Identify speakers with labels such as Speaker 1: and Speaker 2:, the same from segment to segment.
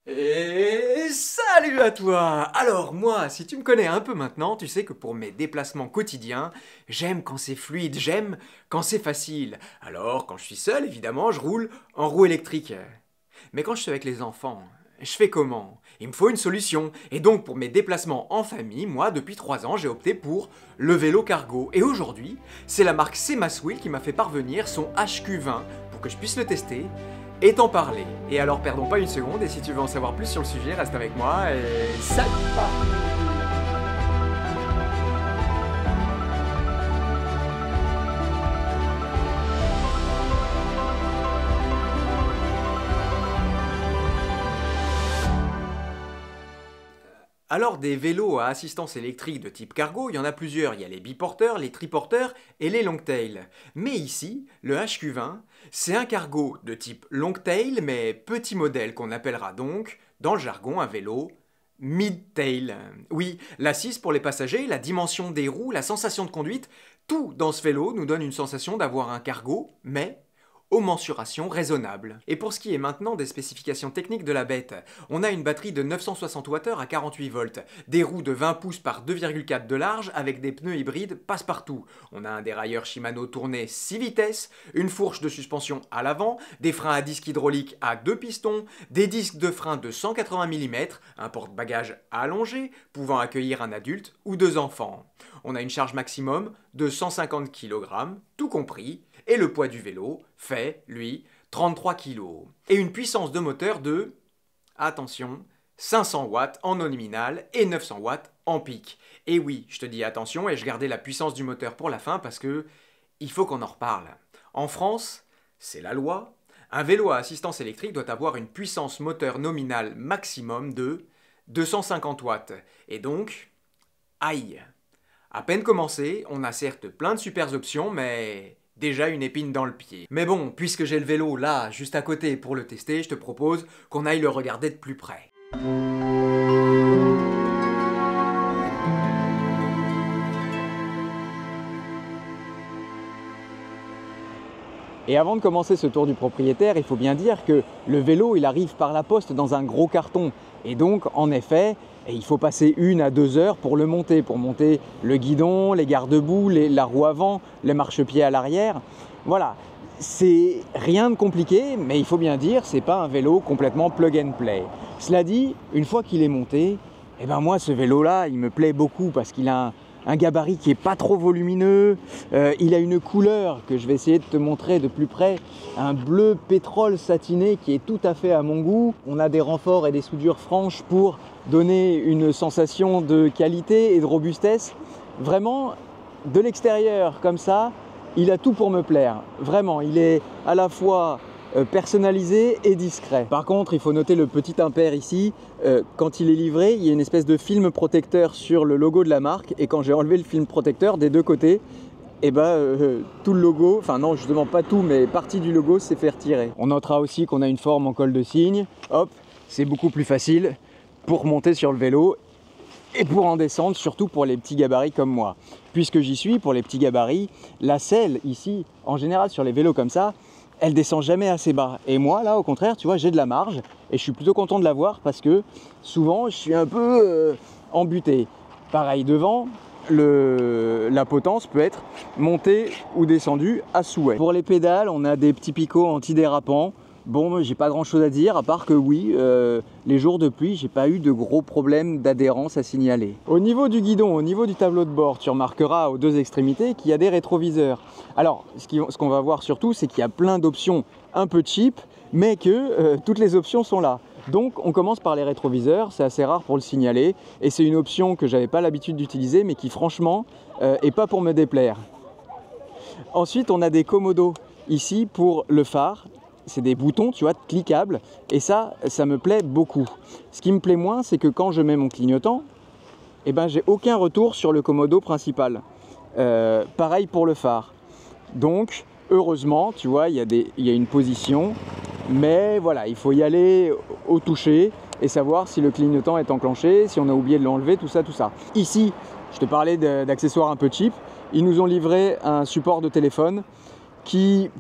Speaker 1: Et salut à toi! Alors moi, si tu me connais un peu maintenant, tu sais que pour mes déplacements quotidiens, j'aime quand c'est fluide, j'aime quand c'est facile. Alors quand je suis seul, évidemment, je roule en roue électrique. Mais quand je suis avec les enfants, je fais comment? Il me faut une solution. Et donc pour mes déplacements en famille, moi, depuis 3 ans, j'ai opté pour le vélo cargo. Et aujourd'hui, c'est la marque Semaswheel qui m'a fait parvenir son HQ20 pour que je puisse le tester et t'en parler. Et alors perdons pas une seconde, et si tu veux en savoir plus sur le sujet, reste avec moi et salut! Alors des vélos à assistance électrique de type cargo, il y en a plusieurs. Il y a les biporteurs, les triporteurs et les longtail. Mais ici, le HQ20, c'est un cargo de type longtail, mais petit modèle qu'on appellera donc, dans le jargon, un vélo mid-tail. Oui, l'assise pour les passagers, la dimension des roues, la sensation de conduite, tout dans ce vélo nous donne une sensation d'avoir un cargo, mais aux mensurations raisonnables. Et pour ce qui est maintenant des spécifications techniques de la bête, on a une batterie de 960 Wh à 48 volts, des roues de 20 pouces par 2,4 de large avec des pneus hybrides passe-partout. On a un dérailleur Shimano tourné 6 vitesses, une fourche de suspension à l'avant, des freins à disque hydraulique à 2 pistons, des disques de frein de 180 mm, un porte-bagages allongé pouvant accueillir un adulte ou 2 enfants. On a une charge maximum de 150 kg, tout compris, et le poids du vélo fait, lui, 33 kg. Et une puissance de moteur de, attention, 500 watts en nominal et 900 watts en pic. Et oui, je te dis attention, et je gardais la puissance du moteur pour la fin parce que il faut qu'on en reparle. En France, c'est la loi, un vélo à assistance électrique doit avoir une puissance moteur nominale maximum de 250 watts. Et donc, aïe! À peine commencé, on a certes plein de super options, mais déjà une épine dans le pied. Mais bon, puisque j'ai le vélo là, juste à côté pour le tester, je te propose qu'on aille le regarder de plus près. Et avant de commencer ce tour du propriétaire, il faut bien dire que le vélo, il arrive par la poste dans un gros carton. Et donc, en effet, il faut passer 1 à 2 heures pour le monter, pour monter le guidon, les garde-boue, la roue avant, les marchepieds à l'arrière. Voilà, c'est rien de compliqué, mais il faut bien dire, c'est pas un vélo complètement plug and play. Cela dit, une fois qu'il est monté, eh ben moi, ce vélo-là, il me plaît beaucoup parce qu'il a un gabarit qui est pas trop volumineux, il a une couleur que je vais essayer de te montrer de plus près, un bleu pétrole satiné qui est tout à fait à mon goût. On a des renforts et des soudures franches pour donner une sensation de qualité et de robustesse. Vraiment, de l'extérieur comme ça, il a tout pour me plaire. Vraiment, il est à la fois personnalisé et discret. Par contre, il faut noter le petit impair ici. Quand il est livré, il y a une espèce de film protecteur sur le logo de la marque. Et quand j'ai enlevé le film protecteur des deux côtés, et tout le logo, enfin non, justement pas tout, mais partie du logo s'est fait retirer. On notera aussi qu'on a une forme en colle de cygne. Hop, c'est beaucoup plus facile pour monter sur le vélo et pour en descendre, surtout pour les petits gabarits comme moi. Puisque j'y suis, pour les petits gabarits, la selle ici, en général sur les vélos comme ça, elle descend jamais assez bas. Et moi, là, au contraire, tu vois, j'ai de la marge et je suis plutôt content de l'avoir parce que souvent, je suis un peu embuté. Pareil, devant, la potence peut être montée ou descendue à souhait. Pour les pédales, on a des petits picots antidérapants. Bon, j'ai pas grand chose à dire, à part que oui, les jours de pluie, j'ai pas eu de gros problèmes d'adhérence à signaler. Au niveau du guidon, au niveau du tableau de bord, tu remarqueras aux deux extrémités qu'il y a des rétroviseurs. Alors, ce qu'on va voir surtout, c'est qu'il y a plein d'options un peu cheap, mais que toutes les options sont là. Donc, on commence par les rétroviseurs, c'est assez rare pour le signaler, et c'est une option que j'avais pas l'habitude d'utiliser, mais qui franchement, est pas pour me déplaire. Ensuite, on a des commodos ici pour le phare. C'est des boutons, tu vois, cliquables, et ça me plaît beaucoup. Ce qui me plaît moins, c'est que quand je mets mon clignotant, eh ben, j'ai aucun retour sur le commodo principal. Pareil pour le phare. Donc, heureusement, tu vois, il y a une position, mais voilà, il faut y aller au toucher et savoir si le clignotant est enclenché, si on a oublié de l'enlever, tout ça, tout ça. Ici, je te parlais d'accessoires un peu cheap, ils nous ont livré un support de téléphone qui...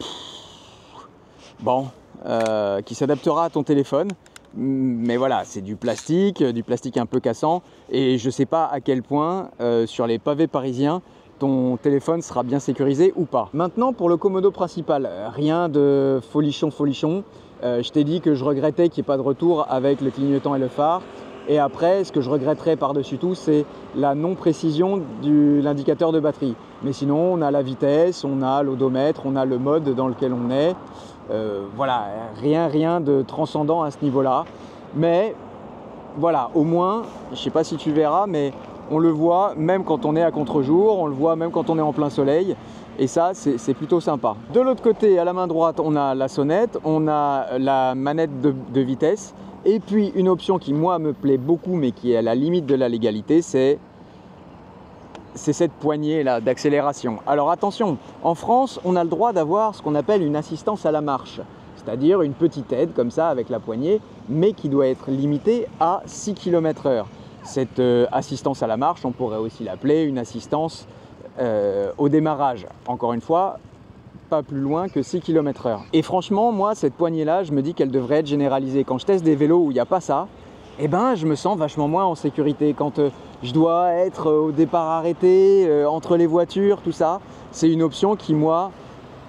Speaker 1: qui s'adaptera à ton téléphone, Mais voilà, c'est du plastique un peu cassant. Et je ne sais pas à quel point, sur les pavés parisiens, ton téléphone sera bien sécurisé ou pas. Maintenant, pour le Komodo principal, rien de folichon. Je t'ai dit que je regrettais qu'il n'y ait pas de retour avec le clignotant et le phare. Et après, ce que je regretterais par-dessus tout, c'est la non-précision de l'indicateur de batterie. Mais sinon, on a la vitesse, on a l'odomètre, on a le mode dans lequel on est. Voilà, rien de transcendant à ce niveau-là. Mais voilà, au moins, je ne sais pas si tu verras, mais on le voit même quand on est à contre-jour, on le voit même quand on est en plein soleil. Et ça, c'est plutôt sympa. De l'autre côté, à la main droite, on a la sonnette, on a la manette de vitesse. Et puis une option qui moi me plaît beaucoup mais qui est à la limite de la légalité, c'est cette poignée là d'accélération. Alors attention, en France on a le droit d'avoir ce qu'on appelle une assistance à la marche, c'est-à-dire une petite aide comme ça avec la poignée, mais qui doit être limitée à 6 km/h. Cette assistance à la marche, on pourrait aussi l'appeler une assistance au démarrage. Encore une fois, pas plus loin que 6 km/h. Et franchement, moi, cette poignée-là, je me dis qu'elle devrait être généralisée. Quand je teste des vélos où il n'y a pas ça, eh ben, je me sens vachement moins en sécurité. Quand je dois être au départ arrêté, entre les voitures, tout ça, c'est une option qui, moi,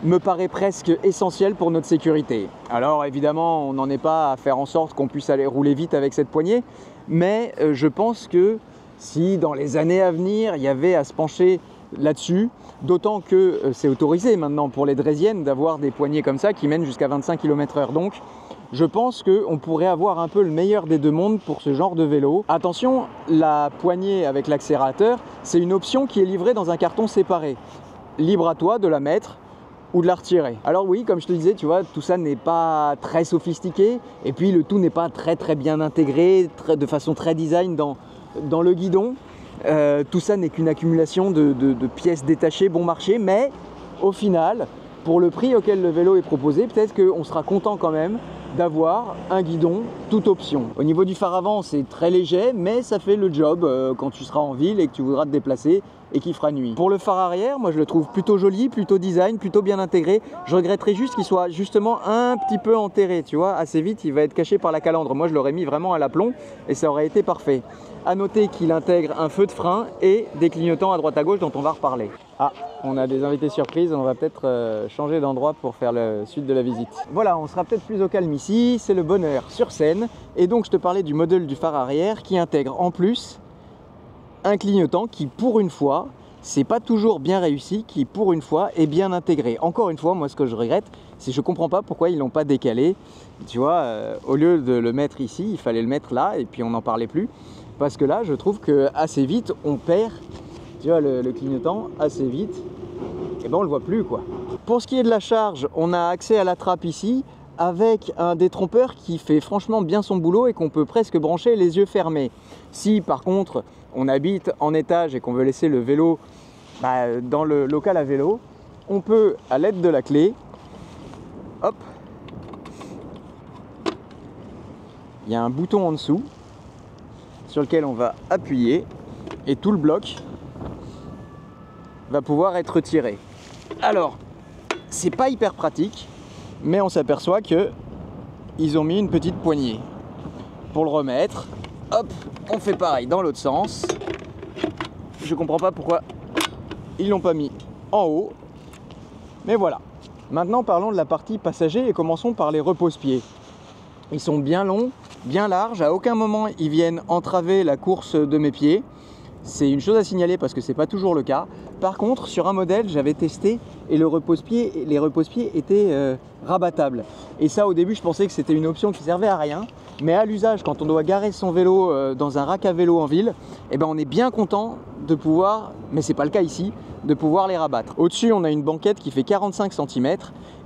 Speaker 1: me paraît presque essentielle pour notre sécurité. Alors, évidemment, on n'en est pas à faire en sorte qu'on puisse aller rouler vite avec cette poignée, mais je pense que si, dans les années à venir, il y avait à se pencher là-dessus, d'autant que c'est autorisé maintenant pour les draisiennes d'avoir des poignées comme ça qui mènent jusqu'à 25 km/h. Donc je pense qu'on pourrait avoir un peu le meilleur des deux mondes pour ce genre de vélo. Attention, la poignée avec l'accélérateur, c'est une option qui est livrée dans un carton séparé. Libre à toi de la mettre ou de la retirer. Alors oui, comme je te disais, tu vois, tout ça n'est pas très sophistiqué et puis le tout n'est pas très bien intégré, de façon très design dans le guidon. Tout ça n'est qu'une accumulation de pièces détachées bon marché, mais au final, pour le prix auquel le vélo est proposé, peut-être qu'on sera content quand même d'avoir un guidon toute option. Au niveau du phare avant, c'est très léger, mais ça fait le job quand tu seras en ville et que tu voudras te déplacer et qu'il fera nuit. Pour le phare arrière, moi je le trouve plutôt joli, plutôt design, plutôt bien intégré. Je regretterais juste qu'il soit justement un petit peu enterré, tu vois, assez vite il va être caché par la calandre. Moi je l'aurais mis vraiment à l'aplomb et ça aurait été parfait. A noter qu'il intègre un feu de frein et des clignotants à droite à gauche dont on va reparler. Ah, on a des invités surprises, on va peut-être changer d'endroit pour faire la suite de la visite. Voilà, on sera peut-être plus au calme ici, c'est le bonheur sur scène. Et donc je te parlais du modèle du phare arrière qui intègre en plus un clignotant qui pour une fois, c'est pas toujours bien réussi, qui pour une fois est bien intégré. Encore une fois, moi ce que je regrette, c'est que je comprends pas pourquoi ils l'ont pas décalé. Tu vois, au lieu de le mettre ici, il fallait le mettre là et puis on n'en parlait plus. Parce que là, je trouve que assez vite, on perd, tu vois, le clignotant, assez vite, et ben on le voit plus, quoi. Pour ce qui est de la charge, on a accès à la trappe ici, avec un détrompeur qui fait franchement bien son boulot et qu'on peut presque brancher les yeux fermés. Si par contre, on habite en étage et qu'on veut laisser le vélo dans le local à vélo, on peut, à l'aide de la clé, hop, il y a un bouton en dessous, sur lequel on va appuyer et tout le bloc va pouvoir être retiré. Alors, c'est pas hyper pratique, mais on s'aperçoit que ils ont mis une petite poignée pour le remettre. Hop, on fait pareil dans l'autre sens. Je comprends pas pourquoi ils l'ont pas mis en haut, mais voilà. Maintenant, parlons de la partie passager et commençons par les repose-pieds. Ils sont bien longs, bien larges, à aucun moment ils viennent entraver la course de mes pieds. C'est une chose à signaler parce que c'est pas toujours le cas. Par contre, sur un modèle, j'avais testé et les repose-pieds étaient rabattables. Et ça, au début, je pensais que c'était une option qui servait à rien. Mais à l'usage, quand on doit garer son vélo dans un rack à vélo en ville, eh ben, on est bien content de pouvoir, mais c'est pas le cas ici, de pouvoir les rabattre. Au-dessus, on a une banquette qui fait 45 cm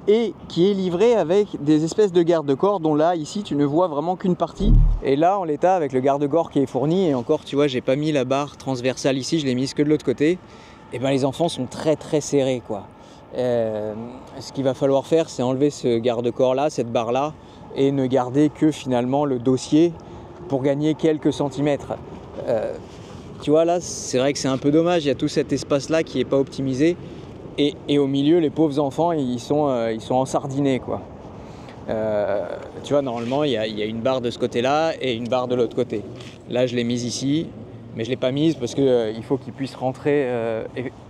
Speaker 1: et qui est livrée avec des espèces de garde-corps dont là, ici, tu ne vois vraiment qu'une partie. Et là, en l'état, avec le garde-corps qui est fourni, et encore, tu vois, j'ai pas mis la barre transversale ici, je l'ai mise que de l'autre côté, et ben les enfants sont très serrés, quoi. Ce qu'il va falloir faire, c'est enlever ce garde-corps là, cette barre là, et ne garder que finalement le dossier pour gagner quelques centimètres. Tu vois là, c'est vrai que c'est un peu dommage, il y a tout cet espace là qui n'est pas optimisé, et au milieu les pauvres enfants ils sont ensardinés, quoi. Tu vois, normalement, il y a une barre de ce côté-là et une barre de l'autre côté. Là, je l'ai mise ici, mais je ne l'ai pas mise parce qu'il faut qu'il puisse rentrer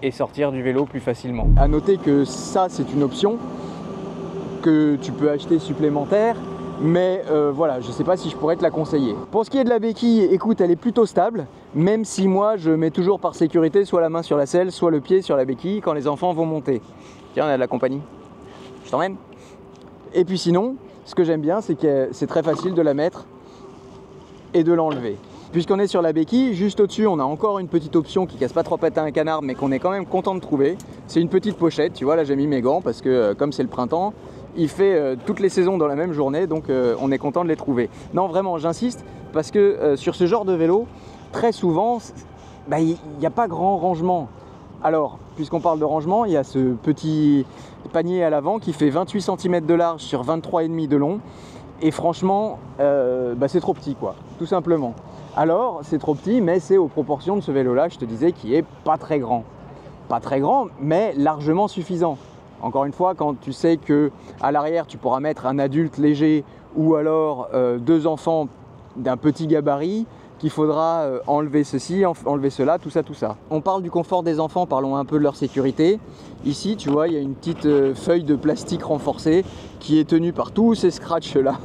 Speaker 1: et sortir du vélo plus facilement. À noter que ça, c'est une option que tu peux acheter supplémentaire, mais voilà, je ne sais pas si je pourrais te la conseiller. Pour ce qui est de la béquille, écoute, elle est plutôt stable, même si moi, je mets toujours par sécurité soit la main sur la selle, soit le pied sur la béquille quand les enfants vont monter. Tiens, on a de la compagnie. Je t'emmène. Et puis sinon, ce que j'aime bien, c'est que c'est très facile de la mettre et de l'enlever. Puisqu'on est sur la béquille, juste au-dessus, on a encore une petite option qui casse pas trois pattes à un canard, mais qu'on est quand même content de trouver. C'est une petite pochette, tu vois, là j'ai mis mes gants parce que comme c'est le printemps, il fait toutes les saisons dans la même journée, donc on est content de les trouver. Non, vraiment, j'insiste, parce que sur ce genre de vélo, très souvent, il n'y a pas grand rangement. Alors, puisqu'on parle de rangement, il y a ce petit panier à l'avant qui fait 28 cm de large sur 23,5 de long. Et franchement, c'est trop petit, quoi, tout simplement. Alors, c'est trop petit, mais c'est aux proportions de ce vélo-là, je te disais, qui est pas très grand. Pas très grand, mais largement suffisant. Encore une fois, quand tu sais qu'à l'arrière, tu pourras mettre un adulte léger ou alors deux enfants d'un petit gabarit, qu'il faudra enlever ceci, enlever cela, tout ça, tout ça. On parle du confort des enfants, parlons un peu de leur sécurité. Ici, tu vois, il y a une petite feuille de plastique renforcée qui est tenue par tous ces scratchs-là.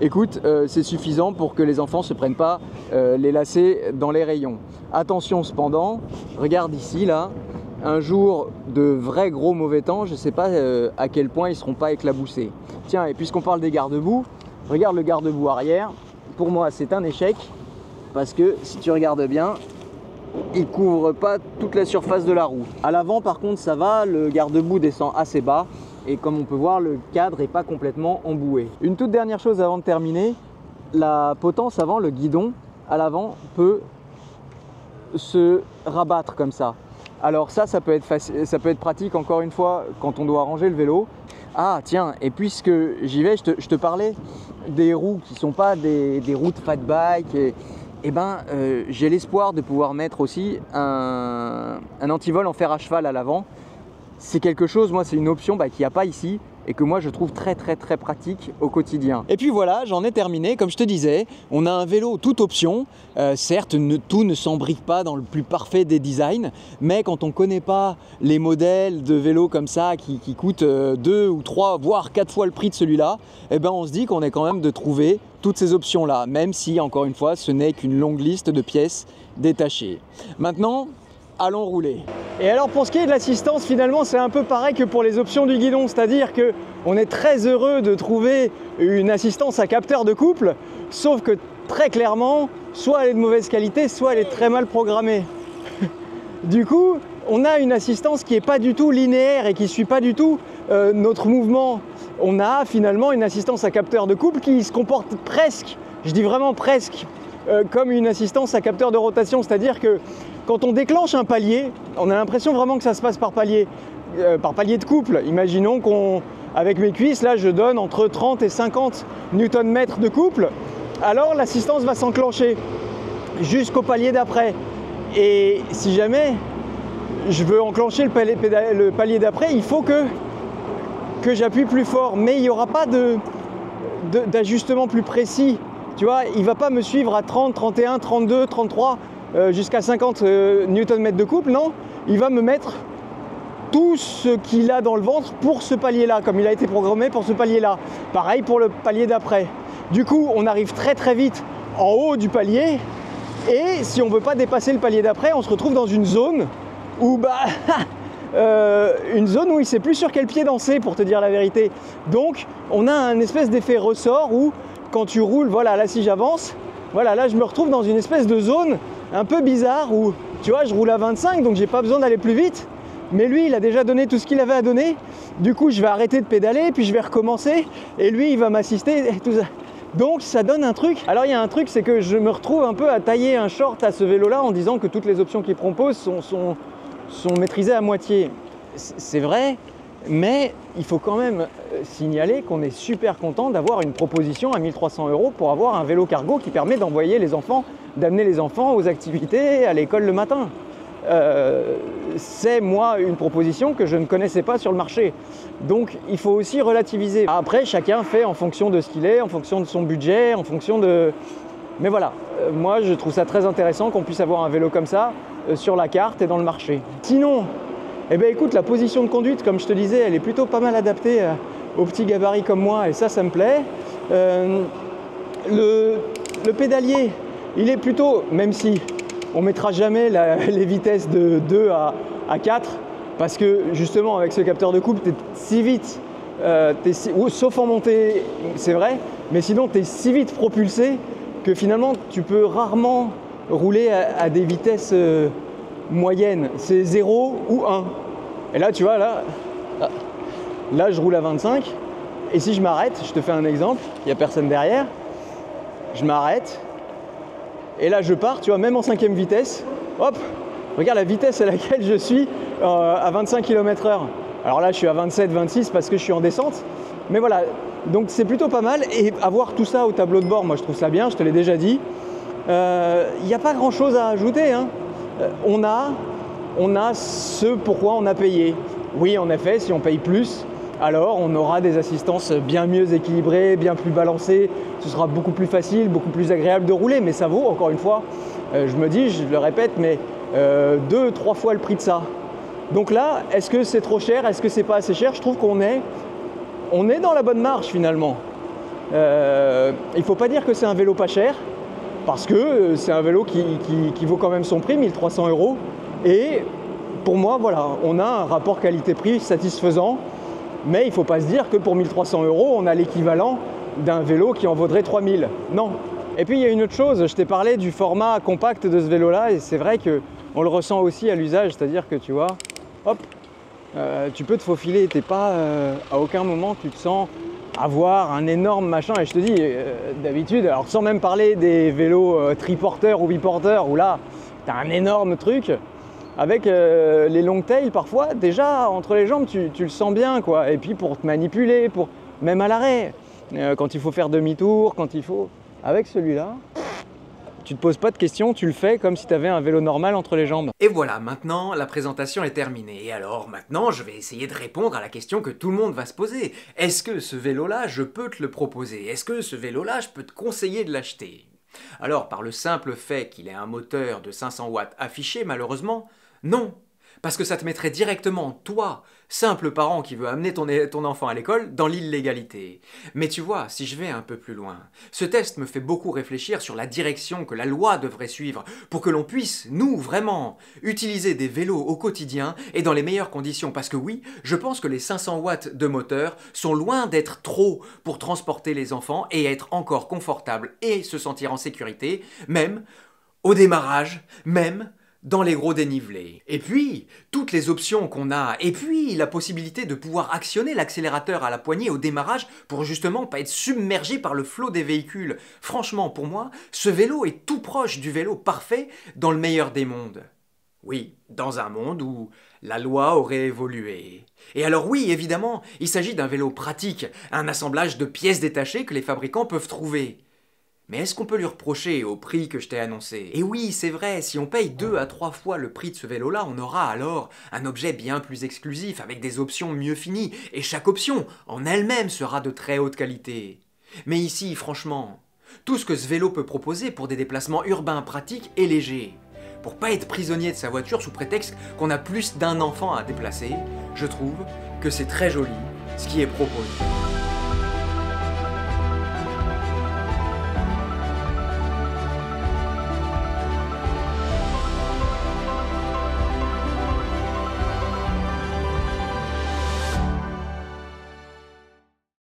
Speaker 1: Écoute, c'est suffisant pour que les enfants ne se prennent pas les lacets dans les rayons. Attention cependant, regarde ici, là, un jour de vrai gros mauvais temps, je ne sais pas à quel point ils ne seront pas éclaboussés. Tiens, et puisqu'on parle des garde-boue, regarde le garde-boue arrière. Pour moi, c'est un échec. Parce que si tu regardes bien, il couvre pas toute la surface de la roue. À l'avant par contre ça va, le garde-boue descend assez bas et comme on peut voir le cadre n'est pas complètement emboué. Une toute dernière chose avant de terminer, la potence avant, le guidon à l'avant peut se rabattre comme ça. Alors ça peut être pratique encore une fois quand on doit ranger le vélo. Ah tiens, et puisque j'y vais, je te parlais des roues qui ne sont pas des roues de fat bike j'ai l'espoir de pouvoir mettre aussi un antivol en fer à cheval à l'avant. C'est quelque chose, moi c'est une option qu'il n'y a pas ici et que moi je trouve très pratique au quotidien. Et puis voilà, j'en ai terminé. Comme je te disais, on a un vélo toute option. Certes, tout ne s'embrique pas dans le plus parfait des designs, mais quand on ne connaît pas les modèles de vélos comme ça qui coûtent 2 ou 3 voire 4 fois le prix de celui-là, on se dit qu'on est quand même de trouver toutes ces options-là, même si encore une fois ce n'est qu'une longue liste de pièces détachées. Maintenant, allons rouler. Et alors pour ce qui est de l'assistance, finalement c'est un peu pareil que pour les options du guidon, c'est-à-dire qu'on est très heureux de trouver une assistance à capteur de couple, sauf que très clairement, soit elle est de mauvaise qualité, soit elle est très mal programmée. Du coup, on a une assistance qui n'est pas du tout linéaire et qui ne suit pas du tout notre mouvement. On a finalement une assistance à capteur de couple qui se comporte presque, je dis vraiment presque, comme une assistance à capteur de rotation, c'est-à-dire que quand on déclenche un palier, on a l'impression vraiment que ça se passe par palier de couple. Imaginons qu'avec mes cuisses, là je donne entre 30 et 50 Nm de couple, alors l'assistance va s'enclencher jusqu'au palier d'après. Et si jamais je veux enclencher le palier d'après, il faut que j'appuie plus fort, mais il n'y aura pas d'ajustement plus précis. Tu vois, il ne va pas me suivre à 30, 31, 32, 33, jusqu'à 50 Nm de couple, non. Il va me mettre tout ce qu'il a dans le ventre pour ce palier-là, comme il a été programmé pour ce palier-là. Pareil pour le palier d'après. Du coup, on arrive très vite en haut du palier, et si on ne veut pas dépasser le palier d'après, on se retrouve dans une zone où une zone où il ne sait plus sur quel pied danser, pour te dire la vérité. Donc on a un espèce d'effet ressort où quand tu roules, voilà, là si j'avance, voilà, là je me retrouve dans une espèce de zone un peu bizarre où, tu vois, je roule à 25, donc j'ai pas besoin d'aller plus vite, mais lui il a déjà donné tout ce qu'il avait à donner. Du coup je vais arrêter de pédaler, puis je vais recommencer, et lui il va m'assister et tout ça. Donc ça donne un truc. Alors il y a un truc, c'est que je me retrouve un peu à tailler un short à ce vélo-là en disant que toutes les options qu'il propose sont maîtrisées à moitié. C'est vrai, mais il faut quand même signaler qu'on est super content d'avoir une proposition à 1 300 € pour avoir un vélo cargo qui permet d'amener les enfants aux activités, à l'école le matin. c'est moi une proposition que je ne connaissais pas sur le marché. Donc il faut aussi relativiser. Après, chacun fait en fonction de ce qu'il est, en fonction de son budget, en fonction de... Mais voilà, moi je trouve ça très intéressant qu'on puisse avoir un vélo comme ça sur la carte et dans le marché. Sinon, eh ben écoute, la position de conduite, comme je te disais, elle est plutôt pas mal adaptée aux petits gabarits comme moi, et ça me plaît. Le pédalier, il est plutôt, même si on mettra jamais les vitesses de 2 à 4, parce que justement avec ce capteur de coupe, tu es si vite, sauf en montée, c'est vrai, mais sinon tu es si vite propulsé que finalement tu peux rarement rouler à des vitesses moyennes. C'est 0 ou 1. Et là tu vois, là je roule à 25, et si je m'arrête, je te fais un exemple, il n'y a personne derrière, je m'arrête, et là je pars, tu vois, même en 5e vitesse, hop, regarde la vitesse à laquelle je suis à 25 km/h. Alors là je suis à 27-26 parce que je suis en descente, mais voilà, donc c'est plutôt pas mal, et avoir tout ça au tableau de bord, moi je trouve ça bien, je te l'ai déjà dit. Il n'y a pas grand chose à ajouter, hein. On a ce pourquoi on a payé. Oui, en effet, si on paye plus, alors on aura des assistances bien mieux équilibrées, bien plus balancées, ce sera beaucoup plus facile, beaucoup plus agréable de rouler, mais ça vaut, encore une fois, je me dis, je le répète, mais 2-3 fois le prix de ça. Donc là, est-ce que c'est trop cher? Est-ce que c'est pas assez cher? Je trouve qu'on est dans la bonne marge finalement. Il ne faut pas dire que c'est un vélo pas cher, parce que c'est un vélo qui vaut quand même son prix, 1 300 €. Et pour moi, voilà, on a un rapport qualité-prix satisfaisant, mais il ne faut pas se dire que pour 1 300 €, on a l'équivalent d'un vélo qui en vaudrait 3 000. Non. Et puis il y a une autre chose, je t'ai parlé du format compact de ce vélo-là, et c'est vrai qu'on le ressent aussi à l'usage, c'est-à-dire que tu vois, hop, tu peux te faufiler, t'es pas, à aucun moment tu te sens avoir un énorme machin, et je te dis, d'habitude, alors sans même parler des vélos triporteurs ou biporteurs, où là, t'as un énorme truc, avec les long tail parfois, déjà entre les jambes, tu le sens bien, quoi, et puis pour te manipuler, même à l'arrêt, quand il faut faire demi-tour, quand il faut... Avec celui-là, tu te poses pas de questions, tu le fais comme si tu avais un vélo normal entre les jambes.
Speaker 2: Et voilà, maintenant la présentation est terminée. Et alors maintenant, je vais essayer de répondre à la question que tout le monde va se poser. Est-ce que ce vélo-là, je peux te le proposer? Est-ce que ce vélo-là, je peux te conseiller de l'acheter? Alors, par le simple fait qu'il ait un moteur de 500 watts affiché, malheureusement, non. Parce que ça te mettrait directement, toi, simple parent qui veut amener ton enfant à l'école, dans l'illégalité. Mais tu vois, si je vais un peu plus loin, ce test me fait beaucoup réfléchir sur la direction que la loi devrait suivre pour que l'on puisse, nous, vraiment, utiliser des vélos au quotidien et dans les meilleures conditions. Parce que oui, je pense que les 500 watts de moteur sont loin d'être trop pour transporter les enfants et être encore confortables et se sentir en sécurité, même au démarrage, même dans les gros dénivelés. Et puis, toutes les options qu'on a, et puis la possibilité de pouvoir actionner l'accélérateur à la poignée au démarrage pour justement pas être submergé par le flot des véhicules. Franchement, pour moi, ce vélo est tout proche du vélo parfait dans le meilleur des mondes. Oui, dans un monde où la loi aurait évolué. Et alors oui, évidemment, il s'agit d'un vélo pratique, un assemblage de pièces détachées que les fabricants peuvent trouver. Mais est-ce qu'on peut lui reprocher au prix que je t'ai annoncé? Et oui, c'est vrai, si on paye 2 à 3 fois le prix de ce vélo-là, on aura alors un objet bien plus exclusif, avec des options mieux finies, et chaque option, en elle-même, sera de très haute qualité. Mais ici, franchement, tout ce que ce vélo peut proposer pour des déplacements urbains pratiques et légers, pour pas être prisonnier de sa voiture sous prétexte qu'on a plus d'un enfant à déplacer, je trouve que c'est très joli ce qui est proposé.